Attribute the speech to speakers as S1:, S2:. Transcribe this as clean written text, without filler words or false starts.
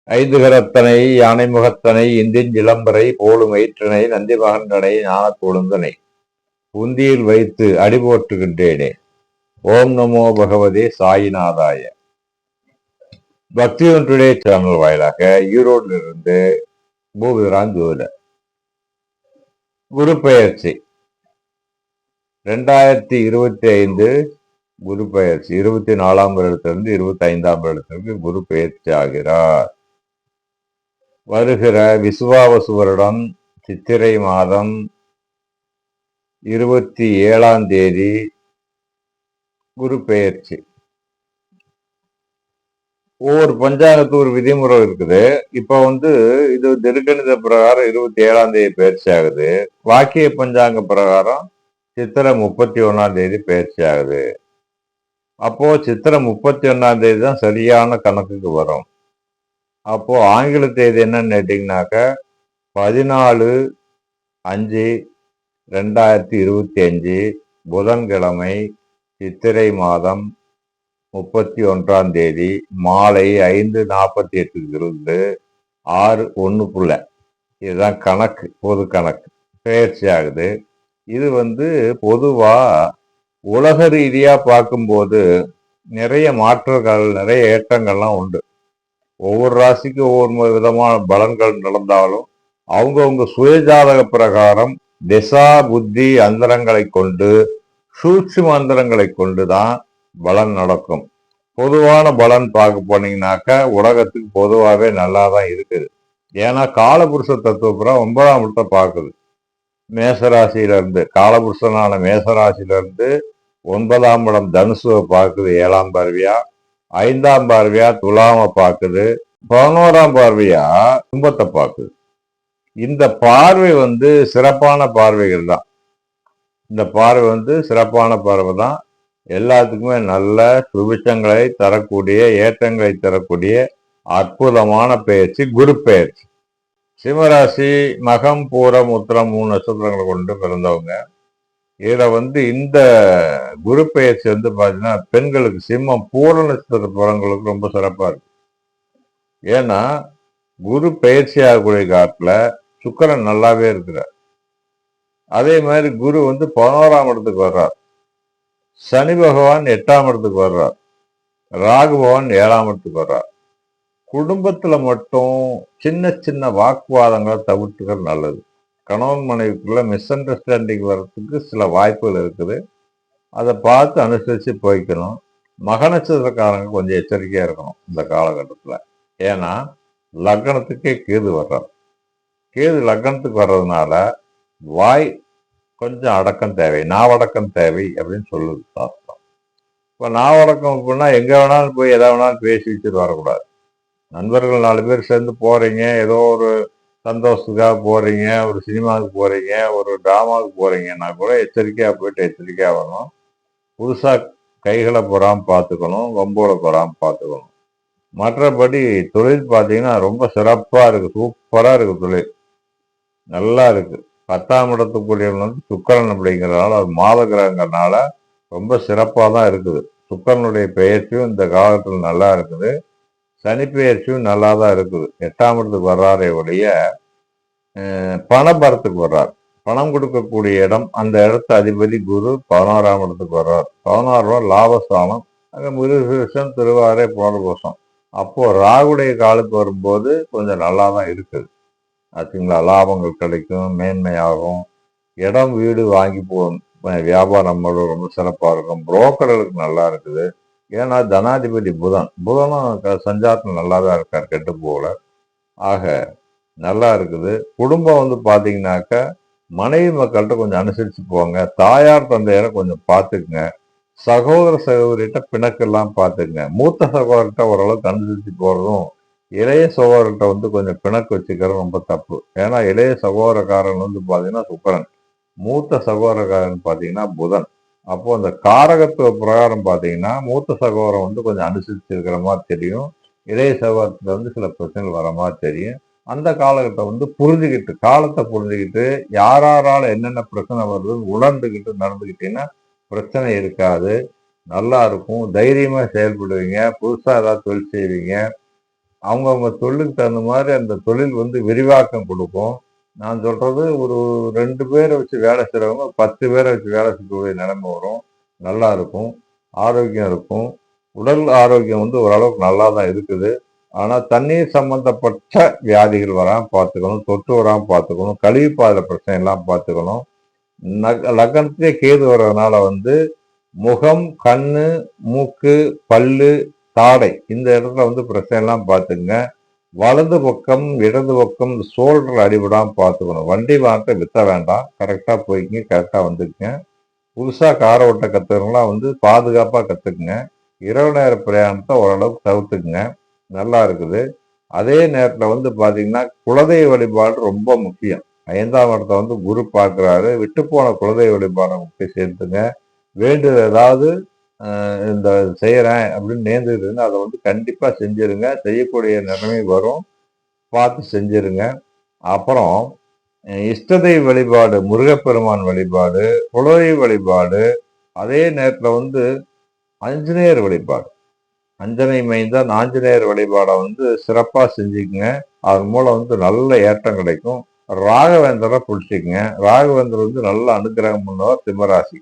S1: ஐந்து கரத்தனை யானை முகத்தனை இந்தின் இளம்பரை போலும் வயிற்றனை நந்தி மகன்றனை ஞான கொழுந்தனை புந்தியில் வைத்து அடிபோற்றுகின்றேனே. ஓம் நமோ பகவதே சாயிநாதாய. பக்தி ஒன்றுடே சேனல் வாயிலாக ஈரோடுல இருந்து பூபிரான் ஜோதிடர். குரு பெயர்ச்சி 2025 குரு பெயர்ச்சி 24ஆம் வருடத்திலிருந்து 25ஆம் வருடத்திற்கு குரு பெயர்ச்சி ஆகிறார். வருகிற விசுவாவசு வருடம் சித்திரை மாதம் 27ஆம் தேதி குரு பெயர்ச்சி. ஒவ்வொரு பஞ்சாங்கத்து ஒரு விதிமுறை இருக்குது. இப்ப இது திருக்கணித பிரகாரம் 27ஆம் தேதி பயிற்சி ஆகுது. வாக்கிய பஞ்சாங்க பிரகாரம் சித்திரை 31ஆம் தேதி பயிற்சி ஆகுது. அப்போ சித்திரை 31ஆம் தேதி தான் சரியான கணக்குக்கு வரும். அப்போ ஆங்கில தேதி என்னன்னு கேட்டீங்கன்னாக்க 14/5/2025 புதன்கிழமை சித்திரை மாதம் 31ஆம் தேதி மாலை 5:48 இருந்து 6:01 இதுதான் கணக்கு, பொது கணக்கு பயிற்சி ஆகுது. இது பொதுவா உலக ரீதியா பார்க்கும்போது நிறைய மாற்றங்கள், நிறைய ஏற்றங்கள்லாம் உண்டு. ஒவ்வொரு ராசிக்கும் ஒவ்வொரு விதமான பலன்கள் நடந்தாலும் அவங்கவுங்க சுயஜாதக பிரகாரம் திசா புத்தி அந்தரங்களை கொண்டு சூட்சும அந்தரங்களை கொண்டுதான் பலன் நடக்கும். பொதுவான பலன் பார்க்க போனீங்கன்னாக்கா உலகத்துக்கு பொதுவாகவே நல்லா தான் இருக்குது. ஏன்னா காலபுருஷ தத்துவப்புறம் 9ஆம் இடத்தை பார்க்குது. மேசராசியில இருந்து காலபுருஷனான மேசராசியில இருந்து 9ஆம் இடம் தனுசுவை பார்க்குது 7ஆம் பார்வையா, 5ஆம் பார்வையா துலாம பார்க்குது, 11ஆம் பார்வையா கும்பத்தை பார்க்குது. இந்த பார்வை சிறப்பான பார்வைகள் தான். இந்த பார்வை சிறப்பான பார்வை தான். எல்லாத்துக்குமே நல்ல சுபிச்சங்களை தரக்கூடிய, ஏற்றங்களை தரக்கூடிய அற்புதமான பெயர்ச்சி குரு பெயர்ச்சி. சிம்மராசி மகம் பூரம் உத்திரம் 3 நட்சத்திரங்களை கொண்டு பிறந்தவங்க. இதுல இந்த குரு பெயர்ச்சி பாத்தீங்கன்னா பெண்களுக்கு சிம்மம் பூர நட்சத்திர பிறங்களுக்கு ரொம்ப சிறப்பா இருக்கு. ஏன்னா குரு பயிற்சி ஆகக்கூடிய காலத்துல சுக்கிரன் நல்லாவே இருக்கிறார். அதே மாதிரி குரு 11ஆம் இடத்துக்கு வர்றார். சனி பகவான் 8ஆம் இடத்துக்கு வர்றார். ராகு பகவான் 7ஆம் இடத்துக்கு வர்றார். குடும்பத்துல மட்டும் சின்ன சின்ன வாக்குவாதங்களை தவிர்த்துக்கிறது நல்லது. கணவன் மனைவிக்குள்ள மிஸ் அண்டர்ஸ்டாண்டிங் வர்றதுக்கு சில வாய்ப்புகள் இருக்குது. அதை பார்த்து அனுசரித்து போய்க்கணும். மக நட்சத்திரக்காரங்க கொஞ்சம் எச்சரிக்கையா இருக்கணும் இந்த காலகட்டத்துல. ஏன்னா லக்னத்துக்கே கேது வர்றார். கேது லக்னத்துக்கு வர்றதுனால வாய் கொஞ்சம் அடக்கம் தேவை, நாவடக்கம் தேவை அப்படின்னு சொல்லுது சாஸ்திரம். இப்போ நாவடக்கம் அப்படின்னா எங்க வேணாலும் போய் எதை வேணாலும் பேசி வச்சுட்டு வரக்கூடாது. நண்பர்கள் 4 பேர் சேர்ந்து போறீங்க, ஏதோ ஒரு சந்தோஷத்துக்காக போறீங்க, ஒரு சினிமாவுக்கு போறீங்க, ஒரு டிராமாவுக்கு போறீங்கன்னா கூட எச்சரிக்கையா போயிட்டு எச்சரிக்கையா வரணும். புதுசா கைகளை போறாம பார்த்துக்கணும், வம்போல போறாம பார்த்துக்கணும். மற்றபடி தொழில் பார்த்தீங்கன்னா ரொம்ப சிறப்பா இருக்கு, சூப்பரா இருக்கு. தொழில் நல்லா இருக்கு. 10ஆம் இடத்துக்குரியவன் சுக்கிரன் அப்படிங்கிறதுனால, அது மாத கிரகங்கிறதுனால ரொம்ப சிறப்பா தான் இருக்குது. சுக்கிரனுடைய பெயர்ச்சியும் இந்த காலத்தில் நல்லா இருக்குது. சனி பெயர்ச்சியும் நல்லா தான் இருக்குது. 8ஆம் இடத்துக்கு வர்றாரே ஒழிய பணபரத்துக்கு வர்றார். பணம் கொடுக்கக்கூடிய இடம், அந்த இடத்து அதிபதி குரு 11ஆம் இடத்துக்கு வர்றார். 11ஆம் லாபஸ்தானம். அங்கே மிருகசம் திருவாரே புனர்வசம். அப்போ ராகுடைய காலுக்கு வரும்போது கொஞ்சம் நல்லா தான் இருக்குது. ஆச்சுங்களா? லாபங்கள் கிடைக்கும், மேன்மையாகும். இடம் வீடு வாங்கி வியாபாரம் ரொம்ப சிறப்பாக இருக்கும். புரோக்கர்களுக்கு நல்லா இருக்குது. ஏன்னா தனாதிபதி புதனும் சஞ்சாரத்தில் நல்லா தான் இருக்கார், கெட்டு போகல. ஆக நல்லா இருக்குது. குடும்பம் பார்த்தீங்கன்னாக்க மனைவி மக்கள்கிட்ட கொஞ்சம் அனுசரித்து போங்க. தாயார் தந்தையரை கொஞ்சம் பார்த்துக்குங்க. சகோதர சகோதரிகிட்ட பிணக்கெல்லாம் பார்த்துக்குங்க. மூத்த சகோதரர்கிட்ட ஓரளவுக்கு அனுசரித்து போகிறதும், இளைய சகோதரர்கிட்ட கொஞ்சம் பிணக்கு வச்சுக்கிறது ரொம்ப தப்பு. ஏன்னா இளைய சகோதரக்காரன் பார்த்தீங்கன்னா சுக்கிரன், மூத்த சகோதரக்காரன் பார்த்தீங்கன்னா புதன். அப்போ அந்த காரகத்துவ பிரகாரம் பார்த்தீங்கன்னா மூத்த சகோதரம் கொஞ்சம் அனுசரித்து இருக்கிற மாதிரி தெரியும். இளைய சகோதரத்துல சில பிரச்சனைகள் வர மாதிரி தெரியும். அந்த காலகட்டம் புரிஞ்சுக்கிட்டு, காலத்தை புரிஞ்சுக்கிட்டு, யாரால என்னென்ன பிரச்சனை வருதுன்னு உணர்ந்துக்கிட்டு நடந்துக்கிட்டீங்கன்னா பிரச்சனை இருக்காது. நல்லா இருக்கும். தைரியமா செயல்படுவீங்க. புதுசா ஏதாவது தொழில் செய்வீங்க. அவங்கவுங்க தொழிலுக்கு தகுந்த மாதிரி அந்த தொழில் வந்து விரிவாக்கம் கொடுக்கும். நான் சொல்றது ஒரு 2 பேரை வச்சு வேலை செய்றவங்க 10 பேரை வச்சு வேலை செய்யக்கூடிய நிலைமை வரும். நல்லா இருக்கும். ஆரோக்கியம் இருக்கும். உடல் ஆரோக்கியம் வந்து ஓரளவுக்கு நல்லா தான் இருக்குது. ஆனா தண்ணீர் சம்பந்தப்பட்ட வியாதிகள் வராம பார்த்துக்கணும். தொற்று வராம பார்த்துக்கணும். கழிவுப்பாதை பிரச்சனை எல்லாம் பார்த்துக்கணும். லக்னத்திலே கேது வர்றதுனால வந்து முகம், கண்ணு, மூக்கு, பல்லு, தாடை இந்த இடத்துல வந்து பிரச்சனை எல்லாம் பார்த்துக்குங்க. வலது பக்கம், இடது பக்கம் ஷோல்டர் அடிபடாம பார்த்துக்கணும். வண்டி வாகனத்தை வித்த வேண்டாம். கரெக்டா போய்க்குங்க, கரெக்டா வந்துக்குங்க. புதுசா கார் ஓட்ட கத்துக்கிறவங்களாம் வந்து பாதுகாப்பா கத்துக்குங்க. இரவு நேர பிரயாணத்தை ஓரளவுக்கு தவிர்த்துக்குங்க. நல்லா இருக்குது. அதே நேரத்துல வந்து பாத்தீங்கன்னா குலதெய்வ வழிபாடு ரொம்ப முக்கியம். 5ஆம் இடத்த வந்து குரு பார்க்கிறாரு. விட்டு போன குலதெய்வ வழிபாடை போய் சேர்த்துங்க. வேண்டுதல் ஏதாவது இந்த செய்யறேன் அப்படின்னு நேர்ந்துருந்தா அதை வந்து கண்டிப்பா செஞ்சிருங்க. செய்யக்கூடிய நிலைமை வரும். பார்த்து செஞ்சிருங்க. அப்புறம் இஷ்ட தெய்வ வழிபாடு, முருகப்பெருமான் வழிபாடு, குலதெய்வ வழிபாடு, அதே நேரத்துல வந்து ஆஞ்சநேயர் வழிபாடு. அஞ்சனை மைந்தன் ஆஞ்சநேயர் வழிபாடை வந்து சிறப்பா செஞ்சுக்குங்க. அதன் மூலம் வந்து நல்ல ஏற்றம் கிடைக்கும். ராகவேந்தரை பிடிச்சிக்குங்க. ராகவேந்தர் வந்து நல்ல அனுக்கிரகம் பண்ணுவார் சிம்மராசி.